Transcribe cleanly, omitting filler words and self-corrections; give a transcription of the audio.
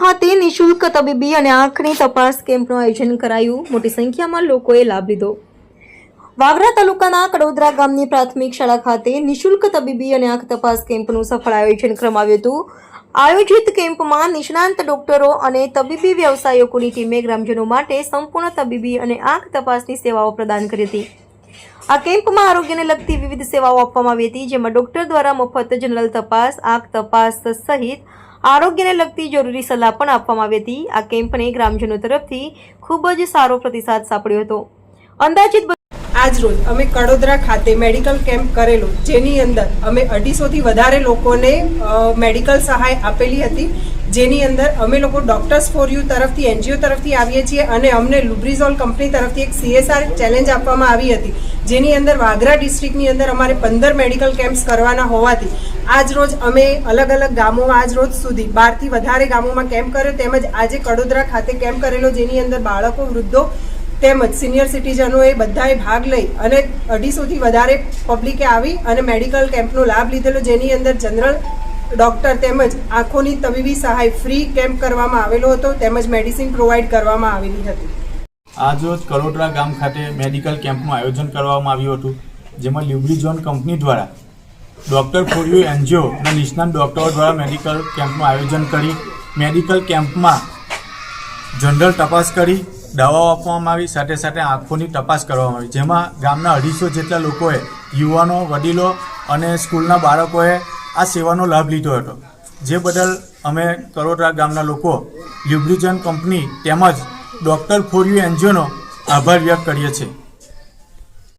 ખાતે નિઃશુલ્ક તબીબી અને આંખની તપાસ કેમ્પનું આયોજન કરાયું। મોટી સંખ્યામાં લોકોએ લાભ લીધો। વાગરા તાલુકાના કડોદરા ગામની પ્રાથમિક શાળા ખાતે નિઃશુલ્ક તબીબી અને આંખ તપાસ કેમ્પનું સફળ આયોજન કરવામાં આવ્યું હતું। આયોજિત કેમ્પમાં નિષ્ણાંત ડોક્ટરો અને તબીબી વ્યવસાયકોની ટીમે ગ્રામજનો માટે સંપૂર્ણ તબીબી અને આંખ તપાસની સેવાઓ પ્રદાન કરી હતી। આ કેમ્પમાં આરોગ્યને લગતી વિવિધ સેવાઓ આપવામાં આવી હતી, જેમાં ડોક્ટર દ્વારા મફત જનરલ તપાસ, આંખ તપાસ સહિત આરોગ્યને લગતી જરૂરી સલાહ પણ આપવામાં આવી હતી। આ કેમ્પને ગ્રામજનો તરફથી ખૂબ જ સારો પ્રતિસાદ સાંપડ્યો હતો। અંદાજિત આજ રોજ અમે કડોદરા ખાતે મેડિકલ કેમ્પ કરેલો, જેની અંદર અમે 250 થી વધારે લોકોને મેડિકલ સહાય આપેલી હતી, જેની અંદર અમે લોકો ડોક્ટર્સ ફોર યુ તરફથી એનજીઓ તરફથી આવીએ છીએ અને અમને લુબ્રિઝોલ કંપની તરફથી એક CSR ચેલેન્જ આપવામાં આવી હતી, જેની અંદર વાગરા ડિસ્ટ્રિક્ટની અંદર અમારે 15 મેડિકલ કેમ્પ્સ કરવાના હોવાથી આજ રોજ અમે અલગ અલગ ગામોમાં આજ રોજ સુધી 12 થી વધારે ગામોમાં કેમ્પ કર્યો, તેમજ આજે કડોદરા ખાતે કેમ્પ કરેલો, જેની અંદર બાળકો, વૃદ્ધો તેમજ સિનિયર સિટીઝનોએ બધાએ ભાગ લઈ અને 250 થી વધારે પબ્લિકે આવી અને મેડિકલ કેમ્પનો લાભ લીધેલો, જેની અંદર જનરલ ડોક્ટર તેમજ આંખોની તબીબી સહાય ફ્રી કેમ્પ કરવામાં આવેલો હતો, તેમજ મેડિસિન પ્રોવાઈડ કરવામાં આવેલી હતી। આજરોજ કડોદરા ગામ ખાતે મેડિકલ કેમ્પનું આયોજન કરવામાં આવ્યું હતું, જેમાં લ્યુબ્રિઝોન કંપની દ્વારા ડૉક્ટર ફોર યુ એનજીઓ અને નિષ્ણાત ડૉક્ટરો દ્વારા મેડિકલ કેમ્પનું આયોજન કરી મેડિકલ કેમ્પમાં જનરલ તપાસ કરી દવાઓ આપવામાં આવી, સાથે સાથે આંખોની તપાસ કરવામાં આવી, જેમાં ગામના 250 જેટલા લોકોએ, યુવાનો, વડીલો અને સ્કૂલના બાળકોએ આ સેવાનો લાભ લીધો હતો, જે બદલ અમે કડોદરા ગામના લોકો લ્યુબ્રિઝોન કંપની તેમજ ડૉક્ટર ફોર યુ એનજીઓનો આભાર વ્યક્ત કરીએ છીએ।